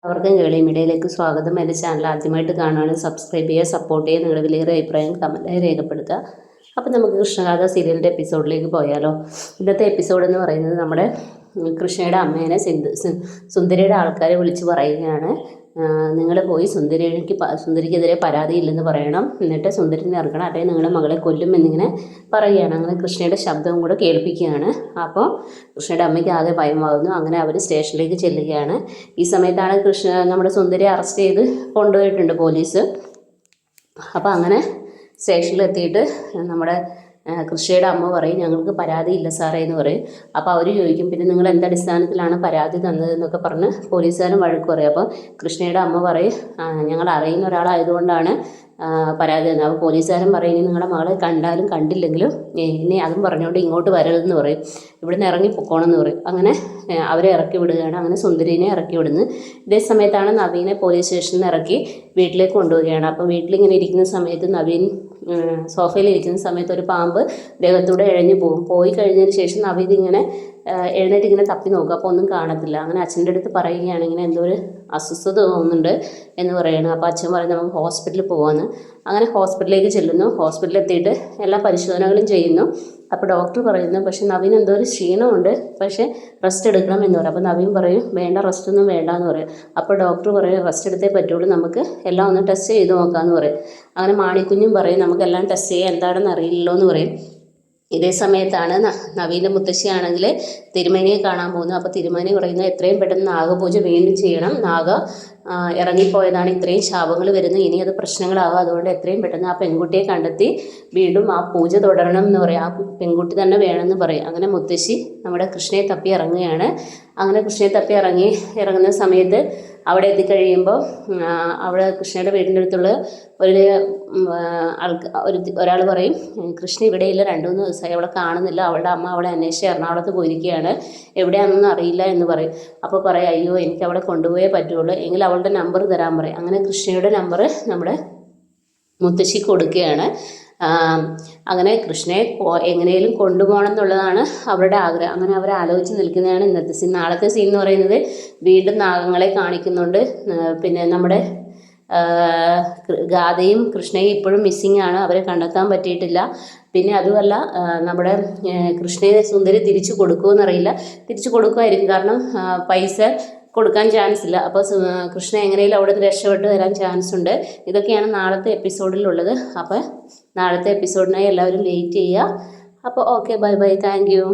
അവർക്കും കേളി മീഡിയയിലേക്ക് സ്വാഗതം. എൻ്റെ ചാനൽ ആദ്യമായിട്ട് കാണുകയാണെങ്കിൽ സബ്സ്ക്രൈബ് ചെയ്യുക, സപ്പോർട്ട് ചെയ്യുക, നിങ്ങളുടെ വിലയേറിയ അഭിപ്രായം കമൻറ്റായി രേഖപ്പെടുത്തുക. അപ്പോൾ നമുക്ക് കൃഷ്ണഗാഥ സീരിയലിൻ്റെ എപ്പിസോഡിലേക്ക് പോയാലോ. ഇന്നത്തെ എപ്പിസോഡ് എന്ന് പറയുന്നത് നമ്മുടെ കൃഷ്ണയുടെ അമ്മേനെ സുന്ദരിയുടെ ആൾക്കാരെ വിളിച്ച് പറയുകയാണ്, നിങ്ങൾ പോയി സുന്ദരിക്കെതിരെ പരാതിയില്ലെന്ന് പറയണം, എന്നിട്ട് സുന്ദരിനെ ഇറക്കണം, അല്ലെങ്കിൽ നിങ്ങളുടെ മകളെ കൊല്ലും എന്നിങ്ങനെ പറയുകയാണ്. അങ്ങനെ കൃഷ്ണയുടെ ശബ്ദവും കൂടെ കേൾപ്പിക്കുകയാണ്. അപ്പോൾ കൃഷ്ണയുടെ അമ്മയ്ക്ക് ആകെ ഭയമാകുന്നു. അങ്ങനെ അവർ സ്റ്റേഷനിലേക്ക് ചെല്ലുകയാണ്. ഈ സമയത്താണ് നമ്മുടെ സുന്ദരിയെ അറസ്റ്റ് ചെയ്ത് കൊണ്ടുപോയിട്ടുണ്ട് പോലീസ്. അപ്പോൾ അങ്ങനെ സ്റ്റേഷനിലെത്തിയിട്ട് നമ്മുടെ കൃഷിയുടെ അമ്മ പറയും, ഞങ്ങൾക്ക് പരാതിയില്ല സാറേ എന്ന് പറയും. അപ്പോൾ അവർ ചോദിക്കും, പിന്നെ നിങ്ങൾ എന്തടിസ്ഥാനത്തിലാണ് പരാതി തന്നതെന്നൊക്കെ പറഞ്ഞ് പോലീസുകാരൻ വഴക്ക് പറയും. അപ്പോൾ കൃഷ്ണയുടെ അമ്മ പറയും, ഞങ്ങൾ അറിയുന്ന ഒരാളായതുകൊണ്ടാണ് പരാതി തന്നത്. അപ്പോൾ പോലീസുകാരൻ പറയും, ഇനി നിങ്ങളുടെ മകളെ കണ്ടാലും കണ്ടില്ലെങ്കിലും ഇനി അതും പറഞ്ഞുകൊണ്ട് ഇങ്ങോട്ട് വരരുതെന്ന് പറയും, ഇവിടുന്ന് ഇറങ്ങി പൊക്കോണമെന്ന് പറയും. അങ്ങനെ അവരെ ഇറക്കി വിടുകയാണ്. അങ്ങനെ സുന്ദരിനെ ഇറക്കി വിടുന്നു. ഇതേ സമയത്താണ് നവീനെ പോലീസ് സ്റ്റേഷനിൽ നിന്ന് ഇറക്കി വീട്ടിലേക്ക് കൊണ്ടുപോവുകയാണ്. അപ്പോൾ വീട്ടിലിങ്ങനെ ഇരിക്കുന്ന സമയത്ത് നവീൻ സോഫയിലിരിക്കുന്ന സമയത്ത് ഒരു പാമ്പ് ദേഹത്തൂടെ ഇഴഞ്ഞു പോയി കഴിഞ്ഞതിന് ശേഷം നവീൻ ഇങ്ങനെ എഴുന്നേറ്റ് ഇങ്ങനെ തപ്പി നോക്കുക. അപ്പോൾ ഒന്നും കാണത്തില്ല. അങ്ങനെ അച്ഛൻ്റെ അടുത്ത് പറയുകയാണ്, ഇങ്ങനെ എന്തോ ഒരു അസ്വസ്ഥത തോന്നുന്നുണ്ട് എന്ന് പറയുന്നത്. അപ്പോൾ അച്ഛൻ പറയും, നമുക്ക് ഹോസ്പിറ്റലിൽ പോകാമെന്ന്. അങ്ങനെ ഹോസ്പിറ്റലിലേക്ക് ചെല്ലുന്നു. ഹോസ്പിറ്റലിൽ എത്തിയിട്ട് എല്ലാ പരിശോധനകളും ചെയ്യുന്നു. അപ്പോൾ ഡോക്ടർ പറയുന്നു, പക്ഷേ നവീൻ എന്തോ ഒരു ക്ഷീണമുണ്ട്, പക്ഷേ റെസ്റ്റ് എടുക്കണം എന്ന് പറയും. അപ്പോൾ നവീൻ പറയും, വേണ്ട, റെസ്റ്റൊന്നും വേണ്ട എന്ന് പറയും. അപ്പോൾ ഡോക്ടർ പറയും, റെസ്റ്റ് എടുത്തേ പറ്റുള്ളൂ, നമുക്ക് എല്ലാം ഒന്ന് ടെസ്റ്റ് ചെയ്ത് നോക്കാമെന്ന് പറയും. അങ്ങനെ മാണിക്കുഞ്ഞും പറയും, നമുക്കെല്ലാം ടെസ്റ്റ് ചെയ്യാൻ എന്താണെന്ന് അറിയില്ലല്ലോ എന്ന് പറയും. ഇതേ സമയത്താണ് നവീൻ്റെ മുത്തശ്ശിയാണെങ്കിൽ തിരുമേനിയെ കാണാൻ പോകുന്നു. അപ്പോൾ തിരുമേനി പറയുന്നത്, എത്രയും പെട്ടെന്ന് നാഗപൂജ വീണ്ടും ചെയ്യണം, ഇറങ്ങിപ്പോയതാണ്, ഇത്രയും ശാപങ്ങൾ വരുന്നു, ഇനി അത് പ്രശ്നങ്ങളാകും, അതുകൊണ്ട് എത്രയും പെട്ടെന്ന് ആ പെൺകുട്ടിയെ കണ്ടെത്തി വീണ്ടും ആ പൂജ തുടരണം എന്ന് പറയും. ആ പെൺകുട്ടി തന്നെ വേണമെന്ന് പറയും. അങ്ങനെ മുത്തശ്ശി നമ്മുടെ കൃഷ്ണയെ തപ്പി ഇറങ്ങുകയാണ്. അങ്ങനെ കൃഷ്ണയെ തപ്പി ഇറങ്ങുന്ന സമയത്ത് അവിടെ എത്തിക്കഴിയുമ്പോൾ അവിടെ കൃഷ്ണയുടെ വീടിൻ്റെ അടുത്തുള്ള ഒരാൾ പറയും, കൃഷ്ണ ഇവിടെയില്ല, 2-3 ദിവസമായി അവളെ കാണുന്നില്ല, അവളുടെ അമ്മ അവളെ അന്വേഷിച്ച് എറണാകുളത്ത് പോയിരിക്കുകയാണ്, എവിടെയാണെന്നൊന്നും അറിയില്ല എന്ന് പറയും. അപ്പോൾ പറയും, അയ്യോ, എനിക്ക് അവളെ കൊണ്ടുപോയേ പറ്റുള്ളൂ, എങ്കിൽ അവളുടെ നമ്പർ തരാൻ പറയും. അങ്ങനെ കൃഷ്ണയുടെ നമ്പർ നമ്മുടെ മുത്തശ്ശി കൊടുക്കുകയാണ്. അങ്ങനെ കൃഷ്ണയെ എങ്ങനെയും കൊണ്ടുപോകണം എന്നുള്ളതാണ് അവരുടെ ആഗ്രഹം. അങ്ങനെ അവർ ആലോചിച്ച് നിൽക്കുന്നതാണ് ഇന്നത്തെ സീൻ. നാളത്തെ സീൻ എന്ന് പറയുന്നത് വീണ്ടും നാഗങ്ങളെ കാണിക്കുന്നുണ്ട്. പിന്നെ നമ്മുടെ ഗാഥയും കൃഷ്ണയും ഇപ്പോഴും മിസ്സിങ് ആണ്, അവരെ കണ്ടെത്താൻ പറ്റിയിട്ടില്ല. പിന്നെ അതുമല്ല, നമ്മുടെ കൃഷ്ണയെ സുന്ദരി തിരിച്ചു കൊടുക്കുമെന്നറിയില്ല. തിരിച്ചു കൊടുക്കുമായിരിക്കും, കാരണം പൈസ കൊടുക്കാൻ ചാൻസ് ഇല്ല. അപ്പോൾ കൃഷ്ണ എങ്ങനെയും അവിടെ നിന്ന് രക്ഷപ്പെട്ട് വരാൻ ചാൻസ് ഉണ്ട്. ഇതൊക്കെയാണ് നാളത്തെ എപ്പിസോഡിലുള്ളത്. അപ്പോൾ നാളത്തെ എപ്പിസോഡിനായി എല്ലാവരും വെയിറ്റ് ചെയ്യുക. അപ്പോൾ okay, bye bye, thank you.